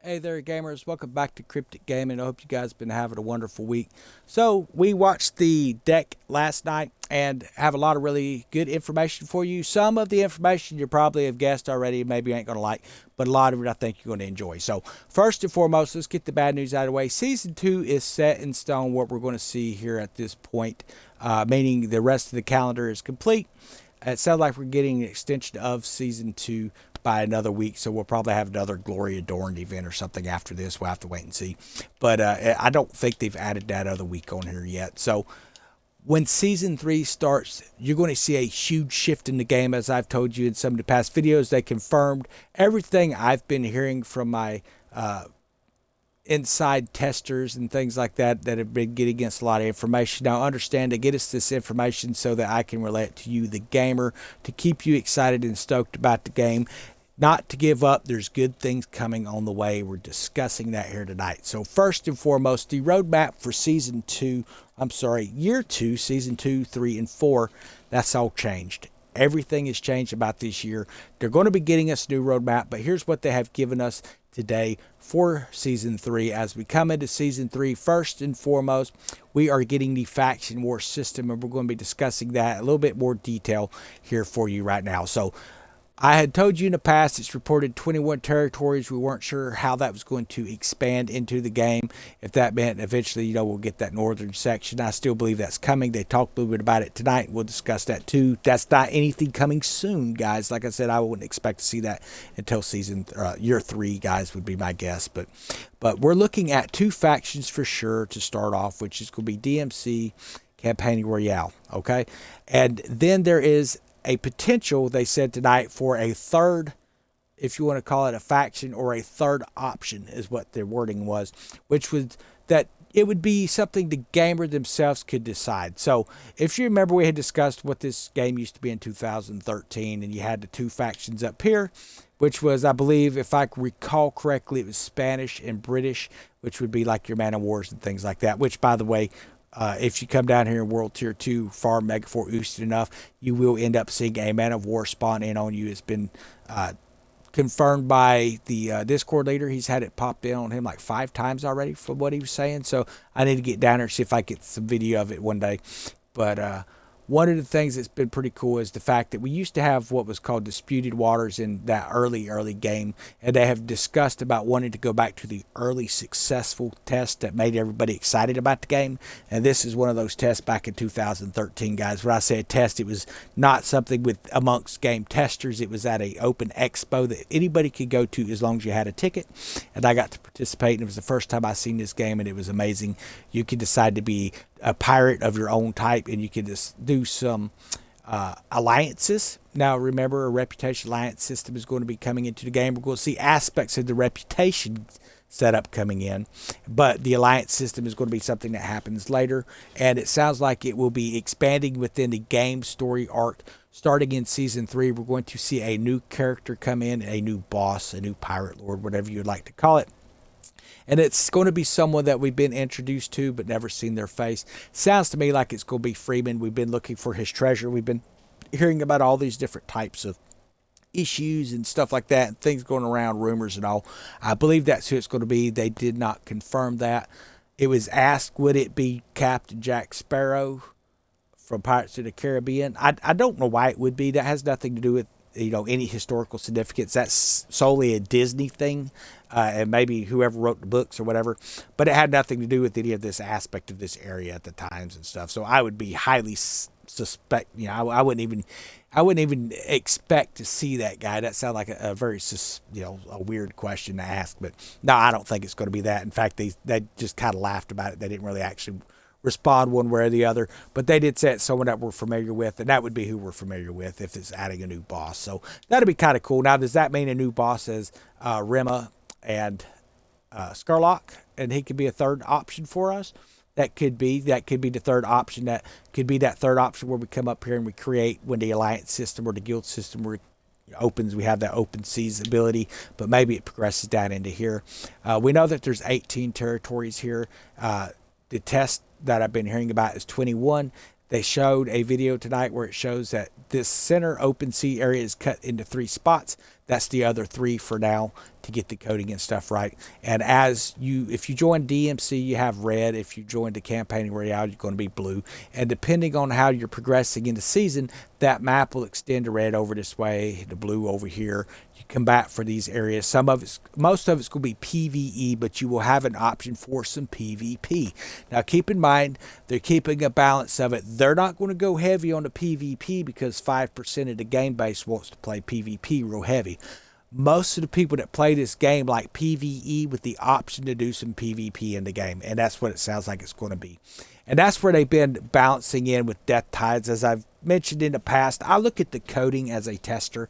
Hey there, gamers. Welcome back to Cryptic Gaming. I hope you guys have been having a wonderful week. So, we watched the deck last night and have a lot of really good information for you. Some of the information you probably have guessed already, maybe you ain't going to like, but a lot of it I think you're going to enjoy. So, first and foremost, let's get the bad news out of the way. Season 2 is set in stone, what we're going to see here at this point, meaning the rest of the calendar is complete. It sounds like we're getting an extension of Season 2 by another week, so we'll probably have another Glory Adorned event or something after this. We'll have to wait and see. But I don't think they've added that other week on here yet. So when Season 3 starts, you're going to see a huge shift in the game, as I've told you in some of the past videos. They confirmed everything I've been hearing from my inside testers and things like that have been getting us a lot of information. Now, understand, to get us this information so that I can relay it to you, the gamer, to keep you excited and stoked about the game. Not to give up. There's good things coming on the way. We're discussing that here tonight. So first and foremost, the roadmap for year 2, season 2, 3, and 4, that's all changed. Everything has changed about this year. They're going to be getting us a new roadmap, but here's what they have given us today for season 3. As we come into season 3, first and foremost, we are getting the faction war system, and we're going to be discussing that in a little bit more detail here for you right now. So I had told you in the past it's reported 21 territories. We weren't sure how that was going to expand into the game. If that meant eventually, we'll get that northern section. I still believe that's coming. They talked a little bit about it tonight. We'll discuss that too. That's not anything coming soon, guys. Like I said, I wouldn't expect to see that until year 3, guys, would be my guess. But we're looking at 2 factions for sure to start off, which is going to be DMC, Campaign Royale. Okay, and then there is a potential, they said tonight, for a third, if you want to call it a faction, or a third option is what their wording was, which was that it would be something the gamer themselves could decide. So if you remember, we had discussed what this game used to be in 2013, and you had the 2 factions up here, which was, I believe, if I recall correctly, it was Spanish and British, which would be like your Man of Wars and things like that, which, by the way, if you come down here in World Tier 2 far Megafort Eastern enough, you will end up seeing a Man of War spawn in on you. It's been confirmed by the Discord leader. He's had it popped in on him like 5 times already from what he was saying. So I need to get down there and see if I get some video of it one day. But one of the things that's been pretty cool is the fact that we used to have what was called disputed waters in that early game, and they have discussed about wanting to go back to the early successful test that made everybody excited about the game. And this is one of those tests back in 2013, guys. When I say a test, it was not something with amongst game testers. It was at a open expo that anybody could go to as long as you had a ticket, and I got to participate, and it was the first time I seen this game, and it was amazing. You could decide to be a pirate of your own type, and you can just do some alliances. Now remember, a reputation alliance system is going to be coming into the game. We're going to see aspects of the reputation setup coming in, but the alliance system is going to be something that happens later, and it sounds like it will be expanding within the game story arc. Starting in season 3, we're going to see a new character come in, a new boss, a new pirate lord, whatever you'd like to call it. And it's going to be someone that we've been introduced to but never seen their face. Sounds to me like it's going to be Freeman. We've been looking for his treasure. We've been hearing about all these different types of issues and stuff like that, and things going around, rumors and all. I believe that's who it's going to be. They did not confirm that. It was asked, would it be Captain Jack Sparrow from Pirates of the Caribbean? I don't know why it would be. That has nothing to do with any historical significance. That's solely a Disney thing, and maybe whoever wrote the books or whatever, but it had nothing to do with any of this aspect of this area at the times and stuff. So I would be highly suspect. I wouldn't even expect to see that guy. That sounds like a very a weird question to ask, but no, I don't think it's going to be that. In fact, they just kind of laughed about it. They didn't really actually respond one way or the other, but they did say it's someone that we're familiar with, and that would be who we're familiar with if it's adding a new boss. So that'd be kind of cool. Now, does that mean a new boss is Rema and Scarlock, and he could be a third option for us? That could be the third option. That could be that third option where we come up here and we create, when the alliance system or the guild system opens, we have that open seas ability, but maybe it progresses down into here. We know that there's 18 territories here. The test that I've been hearing about is 21. They showed a video tonight where it shows that this center open sea area is cut into 3 spots. That's the other 3 for now to get the coding and stuff right. And if you join DMC, you have red. If you join the Campaigning Royale, you're going to be blue. And depending on how you're progressing in the season, that map will extend to red over this way, the blue over here. You combat for these areas. Most of it's going to be PvE, but you will have an option for some PvP. Now, keep in mind, they're keeping a balance of it. They're not going to go heavy on the PvP because 5% of the game base wants to play PvP real heavy. Most of the people that play this game like PvE with the option to do some PvP in the game, and that's what it sounds like it's going to be. And that's where they've been balancing in with Death Tides. As I've mentioned in the past, I look at the coding as a tester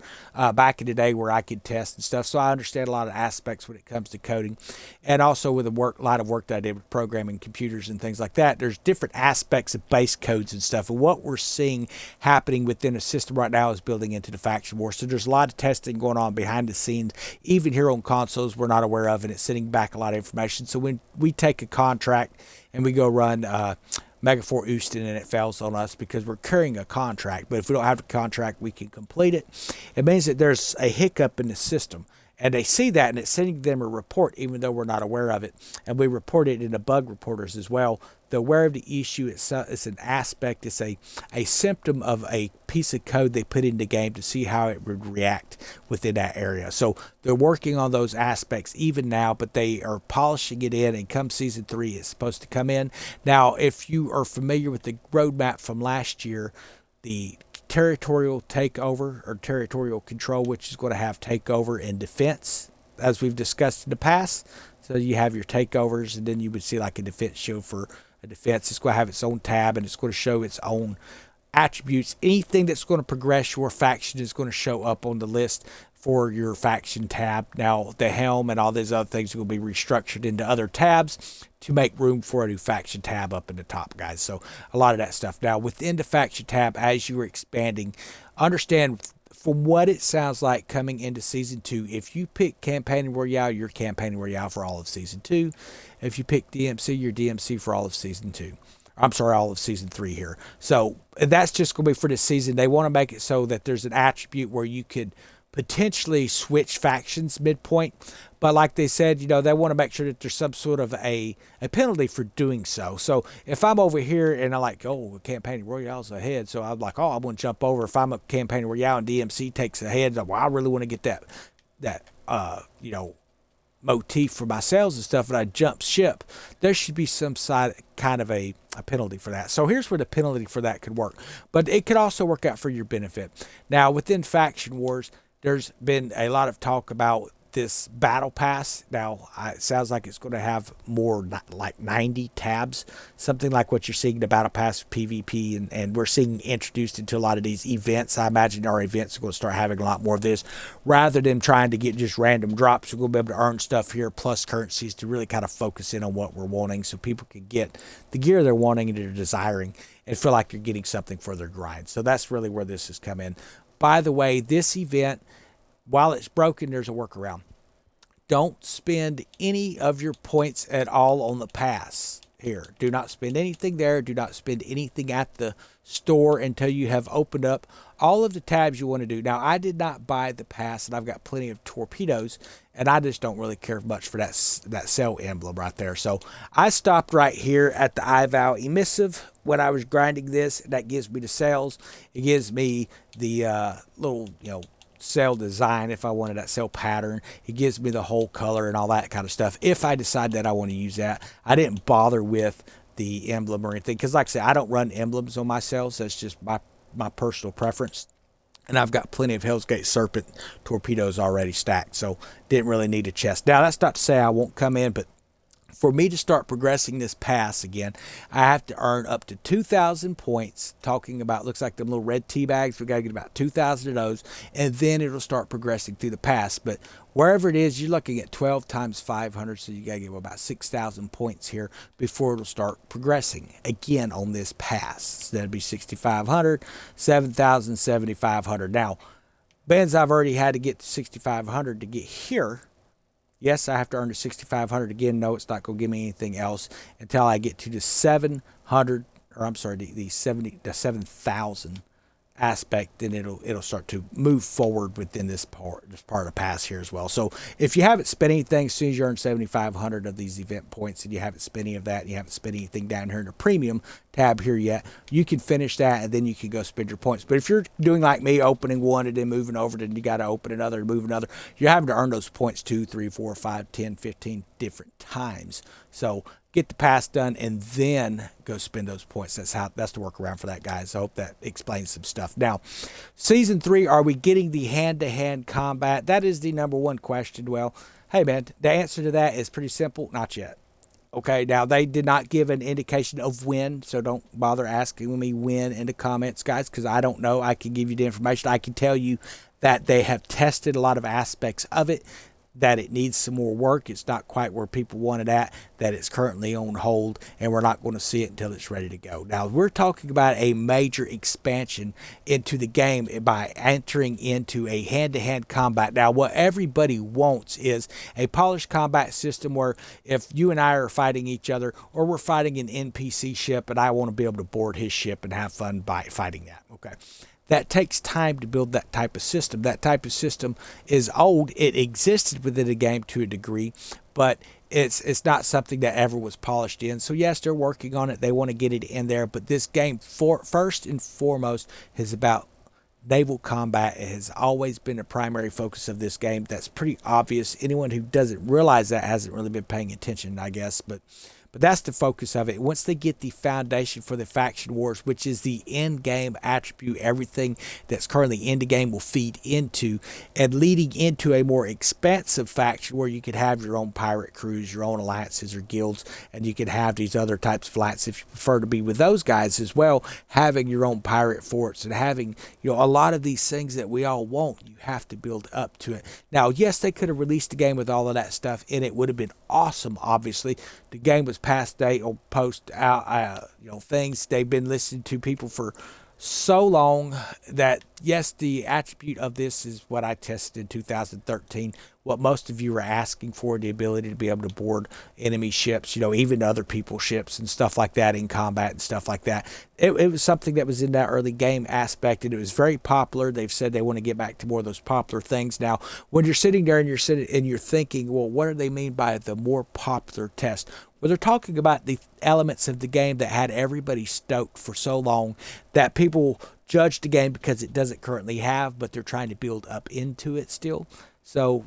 back in the day where I could test and stuff. So I understand a lot of aspects when it comes to coding. And also with a lot of work that I did with programming computers and things like that, there's different aspects of base codes and stuff. And what we're seeing happening within a system right now is building into the faction war. So there's a lot of testing going on behind the scenes, even here on consoles we're not aware of, and it's sending back a lot of information. So when we take a contract and we go run Megafor Houston and it fails on us because we're carrying a contract, but if we don't have a contract, we can complete it. It means that there's a hiccup in the system. And they see that, and it's sending them a report, even though we're not aware of it. And we report it in the bug reporters as well. They're aware of the issue. It's an aspect. It's a symptom of a piece of code they put in the game to see how it would react within that area. So they're working on those aspects even now, but they are polishing it in. And come season 3, it's supposed to come in. Now, if you are familiar with the roadmap from last year, the territorial takeover or territorial control, which is going to have takeover and defense, as we've discussed in the past. So you have your takeovers, and then you would see like a defense show for a defense. It's going to have its own tab, and it's going to show its own attributes. Anything that's going to progress your faction is going to show up on the list for your faction tab. Now, the helm and all these other things will be restructured into other tabs to make room for a new faction tab up in the top, guys. So a lot of that stuff. Now, within the faction tab, as you are expanding, understand from what it sounds like coming into Season 2, if you pick Campaigning Royale, you're Campaigning Royale for all of Season 2. If you pick DMC, you're DMC for all of Season 2. I'm sorry, all of Season 3 here. So that's just going to be for this season. They want to make it so that there's an attribute where you could potentially switch factions midpoint. But like they said, you know, they want to make sure that there's some sort of a penalty for doing so. So if I'm over here and I'm like, oh, Campaigning Royale's ahead, so I'm like, oh, I'm going to jump over. If I'm a Campaigning Royale and DMC takes ahead, well, I really want to get that you know, motif for my sales and stuff, and I jump ship, there should be some kind of a penalty for that. So here's where the penalty for that could work. But it could also work out for your benefit. Now, within Faction Wars, there's been a lot of talk about this battle pass. Now, it sounds like it's going to have more like 90 tabs, something like what you're seeing in the battle pass with PvP, and we're seeing introduced into a lot of these events. I imagine our events are going to start having a lot more of this. Rather than trying to get just random drops, we're going to be able to earn stuff here plus currencies to really kind of focus in on what we're wanting so people can get the gear they're wanting and they're desiring and feel like they're getting something for their grind. So that's really where this has come in. By the way, this event, while it's broken, there's a workaround. Don't spend any of your points at all on the pass here. Do not spend anything there. Do not spend anything at the store until you have opened up all of the tabs you want to do. Now, I did not buy the pass, and I've got plenty of torpedoes, and I just don't really care much for that cell emblem right there. So I stopped right here at the I Vow Emissive when I was grinding this. That gives me the cells. It gives me the little, you know, cell design if I wanted that cell pattern. It gives me the whole color and all that kind of stuff if I decide that I want to use that. I didn't bother with the emblem or anything because, like I said, I don't run emblems on my cells. That's just my personal preference. And I've got plenty of Hell's Gate Serpent torpedoes already stacked, so didn't really need a chest. Now, that's not to say I won't come in, but for me to start progressing this pass again, I have to earn up to 2,000 points. Talking about, looks like them little red tea bags. We got to get about 2,000 of those, and then it'll start progressing through the pass. But wherever it is, you're looking at 12 times 500, so you got to get about 6,000 points here before it'll start progressing again on this pass. So that'd be 6,500, 7,000, 7,500. Now, bands I've already had to get to 6,500 to get here. Yes, I have to earn the 6,500 again. No, it's not going to give me anything else until I get to the 700, or I'm sorry, the 7,000 aspect, then it'll start to move forward within this part of pass here as well. So if you haven't spent anything, as soon as you earn 7,500 of these event points and you haven't spent any of that, and you haven't spent anything down here in the premium tab here yet, you can finish that and then you can go spend your points. But if you're doing like me, opening one and then moving over, then you got to open another and move another, you're having to earn those points 2, 3, 4, 5, 10, 15 different times. So get the pass done and then go spend those points. That's the workaround for that, guys. I hope that explains some stuff. Now, season 3, are we getting the hand-to-hand combat? That is the number one question. Well, hey man, the answer to that is pretty simple. Not yet. Okay, now they did not give an indication of when, so don't bother asking me when in the comments, guys, because I don't know. I can give you the information. I can tell you that they have tested a lot of aspects of it, that it needs some more work. It's not quite where people want it at, that it's currently on hold, and we're not going to see it until it's ready to go. Now, we're talking about a major expansion into the game by entering into a hand-to-hand combat. Now, what everybody wants is a polished combat system where if you and I are fighting each other, or we're fighting an NPC ship, and I want to be able to board his ship and have fun by fighting that, okay? That takes time to build that type of system. That type of system is old. It existed within the game to a degree, but it's not something that ever was polished in. So yes, they're working on it. They want to get it in there, but this game, first and foremost, is about naval combat. It has always been a primary focus of this game. That's pretty obvious. Anyone who doesn't realize that hasn't really been paying attention, I guess, but that's the focus of it. Once they get the foundation for the faction wars, which is the end game attribute, everything that's currently in the game will feed into, and leading into a more expansive faction where you could have your own pirate crews, your own alliances or guilds, and you could have these other types of alliances if you prefer to be with those guys as well, having your own pirate forts and having, you know, a lot of these things that we all want. You have to build up to it. Now, yes, they could have released the game with all of that stuff in it. Would have been awesome, obviously. The game was past date or post out, things. They've been listening to people for so long that yes, the attribute of this is what I tested in 2013. What most of you are asking for, the ability to be able to board enemy ships, even other people's ships and stuff like that in combat and stuff like that. It was something that was in that early game aspect, and it was very popular. They've said they want to get back to more of those popular things. Now, when you're sitting there and you're thinking, well, what do they mean by the more popular test? Well, they're talking about the elements of the game that had everybody stoked for so long that people judge the game because it doesn't currently have, but they're trying to build up into it still. So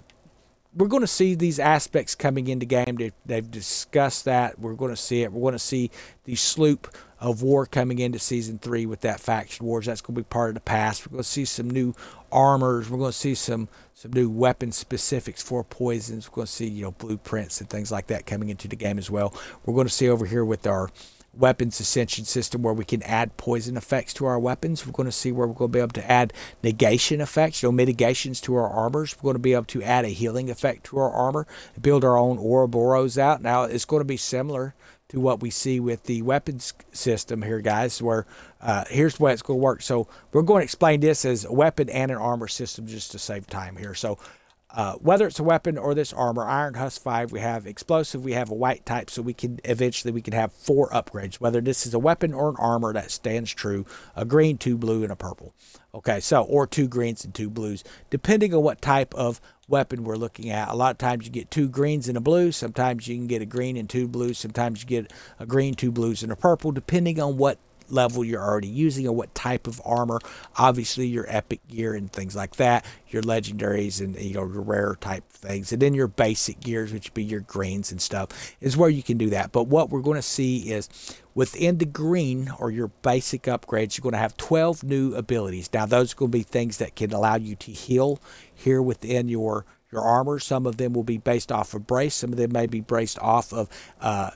we're going to see these aspects coming into game. They've discussed that. We're going to see it. We're going to see the sloop of war coming into season 3 with that faction wars. That's going to be part of the past. We're going to see some new armors. We're going to see some new weapon specifics for poisons. We're going to see blueprints and things like that coming into the game as well. We're going to see over here with our weapons ascension system where we can add poison effects to our weapons. We're going to see where we're going to be able to add negation effects, mitigations to our armors. We're going to be able to add a healing effect to our armor, build our own Ouroboros out. Now, it's going to be similar to what we see with the weapons system here, guys, where here's the way it's going to work. So we're going to explain this as a weapon and an armor system just to save time here. So whether it's a weapon or this armor, Iron Husk 5, we have explosive, we have a white type, so we can have 4 upgrades. Whether this is a weapon or an armor, that stands true. A green, 2 blue, and a purple. Okay, so, or 2 greens and 2 blues, depending on what type of weapon we're looking at. A lot of times you get 2 greens and a blue. Sometimes you can get a green and 2 blues. Sometimes you get a green, 2 blues, and a purple, depending on what level you're already using or what type of armor. Obviously your epic gear and things like that, your legendaries and your rare type things, and then your basic gears, which would be your greens and stuff, is where you can do that. But what we're going to see is within the green or your basic upgrades, you're going to have 12 new abilities. Now those are going to be things that can allow you to heal here within your armor. Some of them will be based off of brace. Some of them may be based off of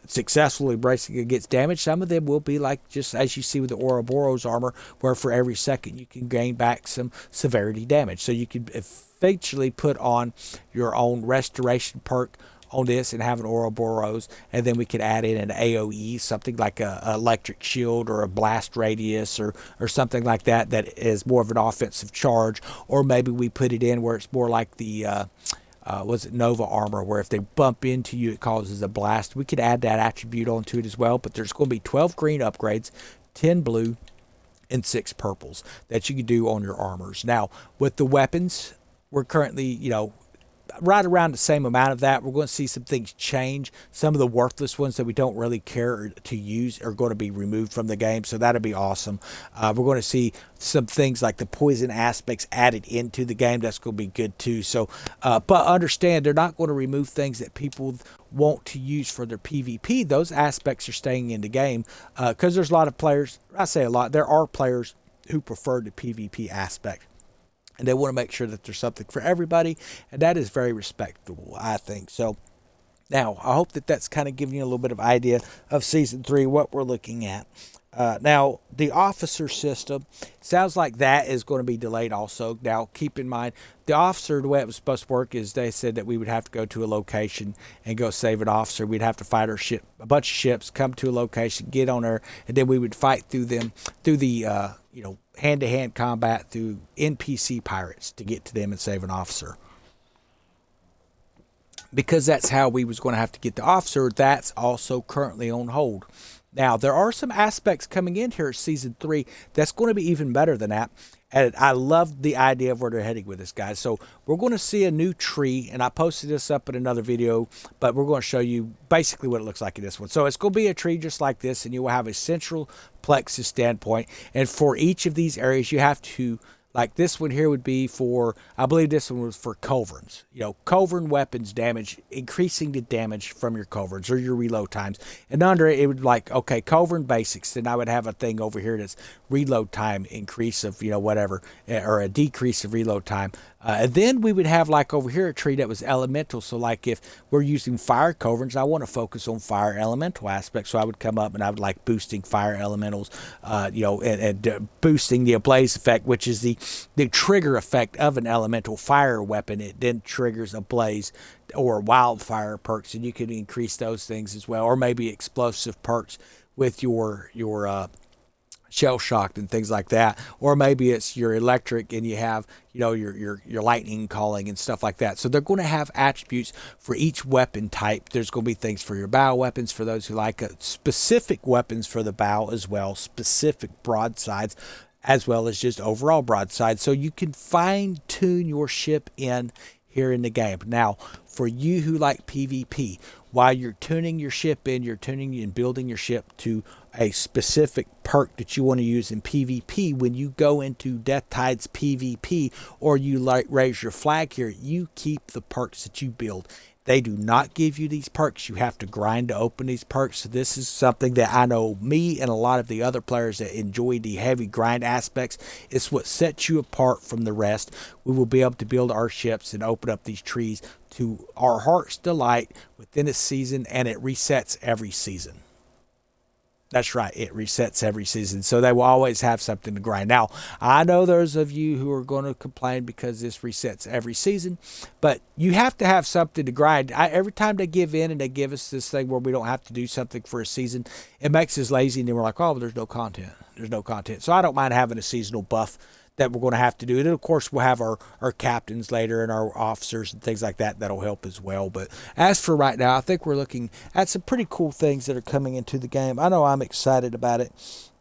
successfully bracing against damage. Some of them will be like just as you see with the Ouroboros armor, where for every second you can gain back some severity damage. So you can eventually put on your own restoration perk on this and have an Ouroboros, and then we could add in an AoE, something like a electric shield or a blast radius or something like that, that is more of an offensive charge. Or maybe we put it in where it's more like the Nova armor, where if they bump into you it causes a blast. We could add that attribute onto it as well. But there's going to be 12 green upgrades, 10 blue, and 6 purples that you can do on your armors. Now, with the weapons, we're currently, right around the same amount of that. We're going to see some things change. Some of the worthless ones that we don't really care to use are going to be removed from the game, so that'll be awesome. We're going to see some things like the poison aspects added into the game. That's going to be good too. So, but understand they're not going to remove things that people want to use for their PvP. Those aspects are staying in the game because there's a lot of players. I say a lot. There are players who prefer the PvP aspect, and they want to make sure that there's something for everybody, and that is very respectable, I think. So now I hope that that's kind of giving you a little bit of idea of season 3, what we're looking at. Now, the officer system sounds like that is going to be delayed also. Now, keep in mind, the officer, the way it was supposed to work is they said that we would have to go to a location and go save an officer. We'd have to fight our ship, a bunch of ships, come to a location, get on there, and then we would fight through them, through the, hand-to-hand combat through NPC pirates to get to them and save an officer. Because that's how we was going to have to get the officer, that's also currently on hold. Now, there are some aspects coming in here at Season 3 that's going to be even better than that. And I love the idea of where they're heading with this, guys. So we're going to see a new tree, and I posted this up in another video, but we're going to show you basically what it looks like in this one. So it's going to be a tree just like this, and you will have a central plexus standpoint. And for each of these areas, you have to, like this one here would be for, I believe this one was for culverins. Culverin weapons damage, increasing the damage from your culverins or your reload times. And under it, it would like, okay, culverin basics. Then I would have a thing over here that's reload time increase of, whatever, or a decrease of reload time. And then we would have like over here a tree that was elemental. So like if we're using fire culverins, I want to focus on fire elemental aspects. So I would come up and I would like boosting fire elementals, and boosting the ablaze effect, which is the trigger effect of an elemental fire weapon. It then triggers a blaze or wildfire perks, and you can increase those things as well, or maybe explosive perks with your shell shocked and things like that, or maybe it's your electric and you have your lightning calling and stuff like that. So they're going to have attributes for each weapon type. There's going to be things for your bow weapons for those who like specific weapons for the bow as well, specific broadsides, as well as just overall broadside, so you can fine tune your ship in here in the game. Now, for you who like PvP, while you're tuning your ship in, you're tuning and building your ship to a specific perk that you want to use in PvP. When you go into Death Tides PvP or you like raise your flag here, you keep the perks that you build. They do not give you these perks. You have to grind to open these perks. So this is something that I know me and a lot of the other players that enjoy the heavy grind aspects. It's what sets you apart from the rest. We will be able to build our ships and open up these trees to our heart's delight within a season, and it resets every season. That's right, it resets every season, so they will always have something to grind. Now, I know there's of you who are going to complain because this resets every season, but you have to have something to grind. Every time they give in and they give us this thing where we don't have to do something for a season, it makes us lazy, and then we're like, oh, well, there's no content. There's no content. So I don't mind having a seasonal buff that we're going to have to do. And of course, we'll have our captains later and our officers and things like that. That'll help as well. But as for right now, I think we're looking at some pretty cool things that are coming into the game. I know I'm excited about it.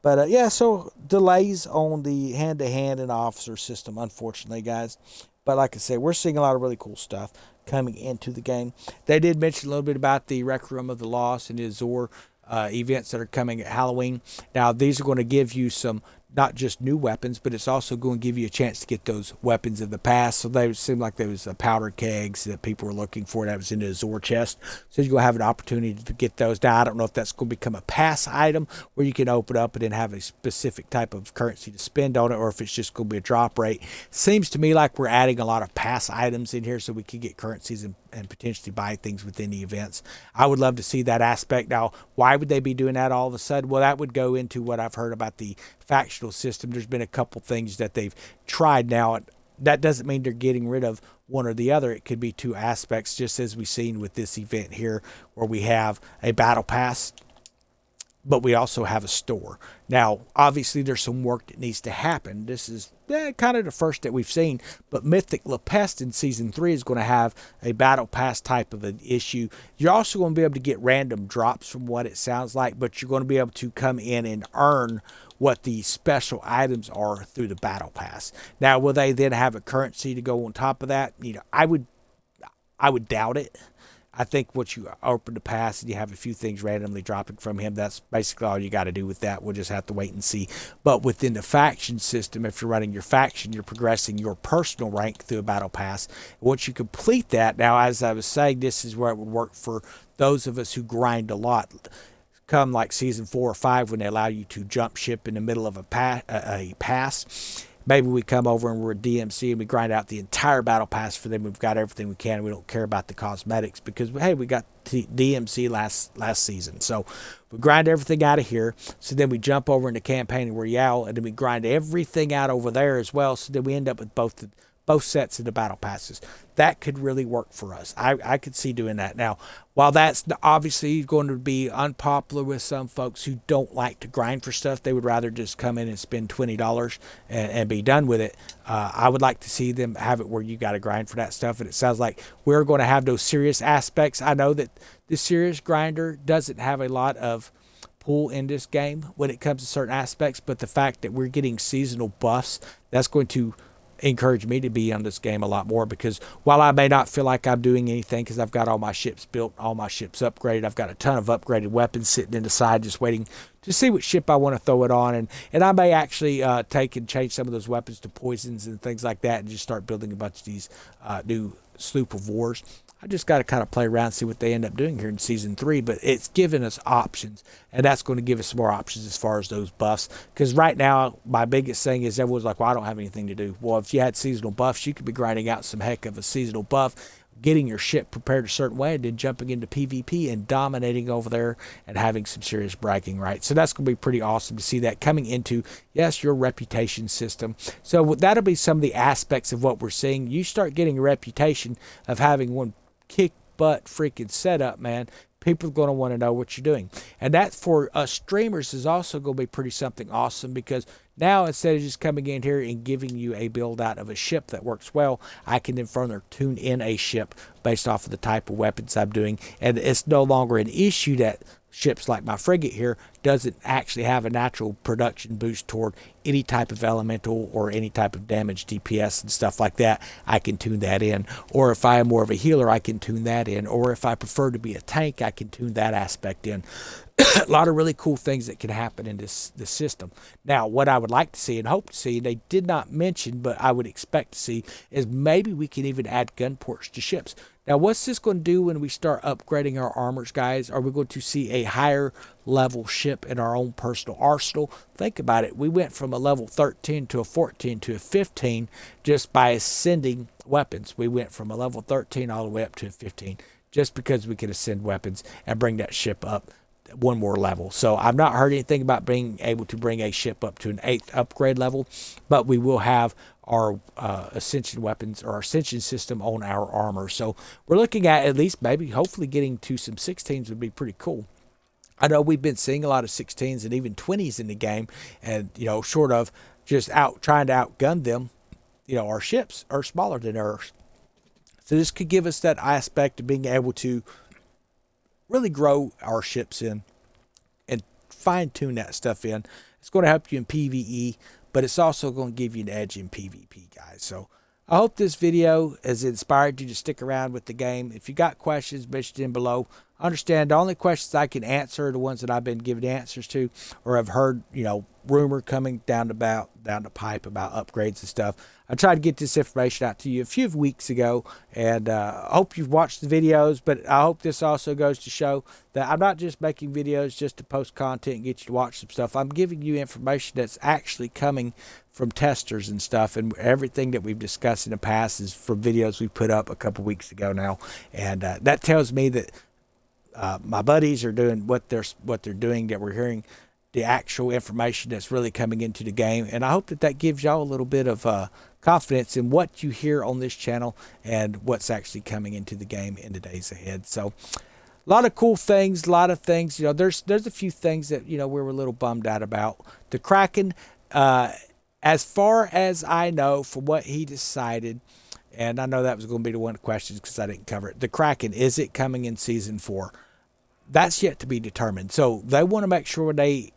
But yeah, so delays on the hand-to-hand and officer system, unfortunately, guys. But like I said, we're seeing a lot of really cool stuff coming into the game. They did mention a little bit about the Requiem of the Lost and the Azor events that are coming at Halloween. Now, these are going to give you some not just new weapons, but it's also going to give you a chance to get those weapons of the past. So they seem like there was powder kegs that people were looking for that was in the Azor chest. So you're going to have an opportunity to get those. Now, I don't know if that's going to become a pass item where you can open up and then have a specific type of currency to spend on it, or if it's just going to be a drop rate. Seems to me like we're adding a lot of pass items in here so we can get currencies and potentially buy things within the events. I would love to see that aspect. Now, why would they be doing that all of a sudden? Well, that would go into what I've heard about the factional system. There's been a couple things that they've tried now. That doesn't mean they're getting rid of one or the other. It could be two aspects, just as we've seen with this event here, where we have a battle pass, but we also have a store. Now, obviously, there's some work that needs to happen. This is kind of the first that we've seen, but Mythic La Peste in Season 3 is going to have a battle pass type of an issue. You're also going to be able to get random drops from what it sounds like, but you're going to be able to come in and earn what the special items are through the battle pass. Now, will they then have a currency to go on top of that? I would doubt it. I think once you open the pass and you have a few things randomly dropping from him, that's basically all you got to do with that. We'll just have to wait and see. But within the faction system, if you're running your faction, you're progressing your personal rank through a battle pass. Once you complete that, now as I was saying, this is where it would work for those of us who grind a lot. Come like season 4 or 5 when they allow you to jump ship in the middle of a pass. Maybe we come over and we're a DMC and we grind out the entire battle pass for them. We've got everything we can. We don't care about the cosmetics because, hey, we got DMC last season. So we grind everything out of here. So then we jump over into Campaign and Royale, and then we grind everything out over there as well. So then we end up with both sets of the battle passes. That could really work for us. I could see doing that. Now, while that's obviously going to be unpopular with some folks who don't like to grind for stuff, they would rather just come in and spend $20 and be done with it. I would like to see them have it where you got to grind for that stuff. And it sounds like we're going to have those serious aspects. I know that the serious grinder doesn't have a lot of pull in this game when it comes to certain aspects, but the fact that we're getting seasonal buffs, that's going to encourage me to be on this game a lot more, because while I may not feel like I'm doing anything because I've got all my ships built, all my ships upgraded, I've got a ton of upgraded weapons sitting in the side just waiting to see what ship I want to throw it on, and I may actually take and change some of those weapons to poisons and things like that and just start building a bunch of these new sloop of wars. I just got to kind of play around and see what they end up doing here in season 3, but it's giving us options, and that's going to give us some more options as far as those buffs, because right now my biggest thing is everyone's like, well, I don't have anything to do. Well, if you had seasonal buffs, you could be grinding out some heck of a seasonal buff, getting your ship prepared a certain way, and then jumping into PvP and dominating over there and having some serious bragging rights. So that's going to be pretty awesome to see that coming into, yes, your reputation system. So that'll be some of the aspects of what we're seeing. You start getting a reputation of having one kick butt freaking setup, man. People are going to want to know what you're doing. And that for us streamers is also going to be pretty something awesome, because now instead of just coming in here and giving you a build out of a ship that works well, I can then further tune in a ship based off of the type of weapons I'm doing. And it's no longer an issue that ships like my frigate here doesn't actually have a natural production boost toward any type of elemental or any type of damage DPS and stuff like that. I can tune that in. Or if I am more of a healer, I can tune that in. Or if I prefer to be a tank, I can tune that aspect in. A lot of really cool things that can happen in this system. Now, what I would like to see and hope to see, they did not mention, but I would expect to see, is maybe we can even add gun ports to ships. Now, what's this going to do when we start upgrading our armors, guys? Are we going to see a higher level ship in our own personal arsenal? Think about it. We went from a level 13 to a 14 to a 15 just by ascending weapons. We went from a level 13 all the way up to a 15 just because we could ascend weapons and bring that ship up one more level. So I've not heard anything about being able to bring a ship up to an 8th upgrade level, but we will have our ascension weapons or our ascension system on our armor. So we're looking at least maybe hopefully getting to some 16s would be pretty cool. I know we've been seeing a lot of 16s and even 20s in the game, and short of just trying to outgun them, our ships are smaller than ours. So this could give us that aspect of being able to really grow our ships in and fine-tune that stuff in. It's going to help you in PvE, but it's also going to give you an edge in PvP, guys. So I hope this video has inspired you to stick around with the game. If you got questions, mention them below. Understand the only questions I can answer are the ones that I've been giving answers to, or I've heard, rumor coming down the pipe about upgrades and stuff. I tried to get this information out to you a few weeks ago, and I hope you've watched the videos, but I hope this also goes to show that I'm not just making videos just to post content and get you to watch some stuff. I'm giving you information that's actually coming from testers and stuff, and everything that we've discussed in the past is from videos we put up a couple weeks ago now, and that tells me that my buddies are doing what they're doing, that we're hearing the actual information that's really coming into the game. And I hope that gives y'all a little bit of confidence in what you hear on this channel and what's actually coming into the game in the days ahead. So a lot of cool things, a lot of things. There's a few things that we were a little bummed out about. The Kraken, as far as I know, from what he decided, and I know that was going to be the one of the questions because I didn't cover it. The Kraken, is it coming in season 4? That's yet to be determined. So they want to make sure they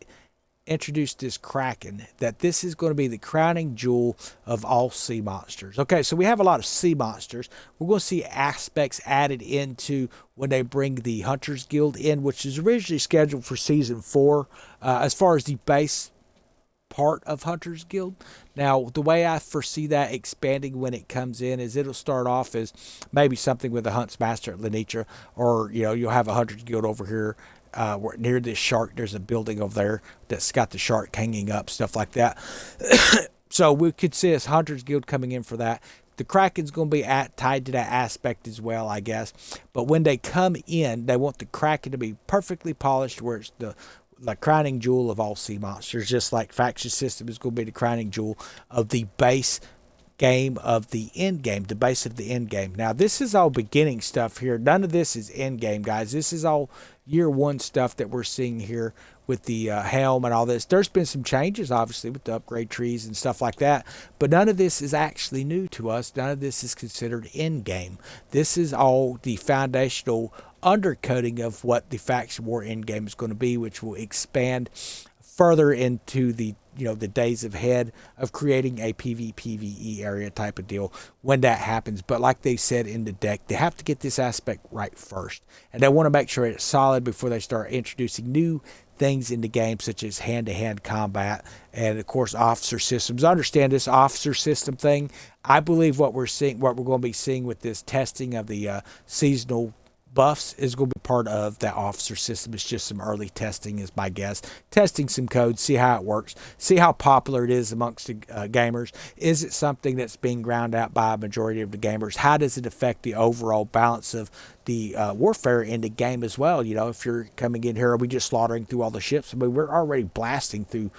introduced this Kraken, that this is going to be the crowning jewel of all sea monsters. Okay, so we have a lot of sea monsters. We're going to see aspects added into when they bring the Hunters Guild in, which is originally scheduled for season 4. As far as the base part of Hunters Guild. Now, the way I foresee that expanding when it comes in is it'll start off as maybe something with a Hunts Master at Lenitra, or you'll have a Hunters Guild over here. Near this shark, there's a building over there that's got the shark hanging up, stuff like that. So we could see this Hunters Guild coming in for that. The Kraken's going to be tied to that aspect as well, I guess. But when they come in, they want the Kraken to be perfectly polished, where it's the crowning jewel of all sea monsters, just like faction system is going to be the crowning jewel of the base game of the end game, the base of the end game. Now, this is all beginning stuff here. None of this is end game, guys. This is all year 1 stuff that we're seeing here with the helm and all this. There's been some changes, obviously, with the upgrade trees and stuff like that, but none of this is actually new to us. None of this is considered end game. This is all the foundational undercoating of what the faction war end game is going to be, which will expand further into the the days ahead of creating a PvPvE area type of deal when that happens. But like they said in the deck, they have to get this aspect right first, and they want to make sure it's solid before they start introducing new things in the game, such as hand-to-hand combat and of course officer systems. Understand this officer system thing. I believe what we're going to be seeing with this testing of the seasonal buffs is going to be part of that officer system. It's just some early testing, is my guess. Testing some code, see how it works, see how popular it is amongst the gamers. Is it something that's being ground out by a majority of the gamers? How does it affect the overall balance of the warfare in the game as well? If you're coming in here, are we just slaughtering through all the ships? I mean, we're already blasting through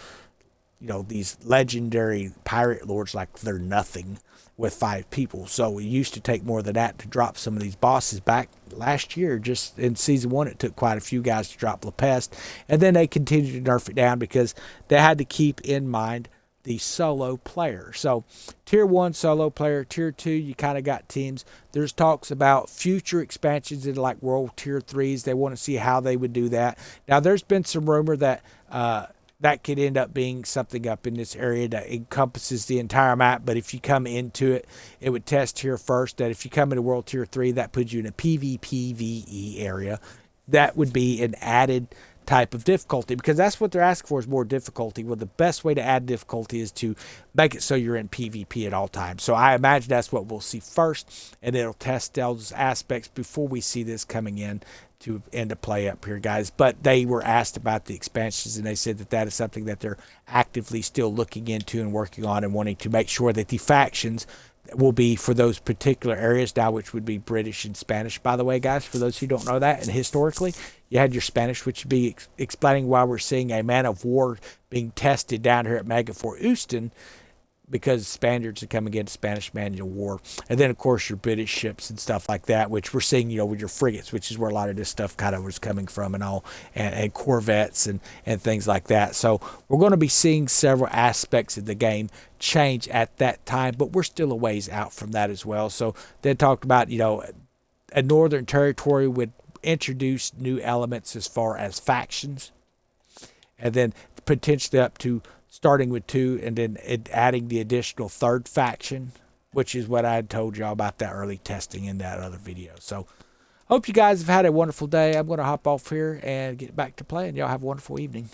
these legendary pirate lords like they're nothing with 5 people. So it used to take more than that to drop some of these bosses. Back last year, just in season 1, it took quite a few guys to drop La Peste, and then they continued to nerf it down because they had to keep in mind the solo player. So tier 1 solo player, tier 2 you kind of got teams. There's talks about future expansions into like world tier 3s. They want to see how they would do that. Now there's been some rumor that that could end up being something up in this area that encompasses the entire map. But if you come into it, it would test here first that if you come into World Tier 3, that puts you in a PvPvE area. That would be an added type of difficulty, because that's what they're asking for, is more difficulty. Well, the best way to add difficulty is to make it so you're in PvP at all times. So I imagine that's what we'll see first, and it'll test those aspects before we see this coming in to into play up here, guys. But they were asked about the expansions, and they said that that is something that they're actively still looking into and working on, and wanting to make sure that the factions will be for those particular areas now, which would be British and Spanish, by the way, guys, for those who don't know that. And historically, you had your Spanish, which would be explaining why we're seeing a man of war being tested down here at Megafort Euston, because Spaniards are coming into Spanish manual war. And then, of course, your British ships and stuff like that, which we're seeing, with your frigates, which is where a lot of this stuff kind of was coming from, and all, and corvettes and things like that. So we're going to be seeing several aspects of the game change at that time, but we're still a ways out from that as well. So they talked about, a Northern Territory would introduce new elements as far as factions, and then potentially up to starting with 2, and then adding the additional 3rd faction, which is what I had told y'all about that early testing in that other video. So hope you guys have had a wonderful day. I'm going to hop off here and get back to playing. Y'all have a wonderful evening.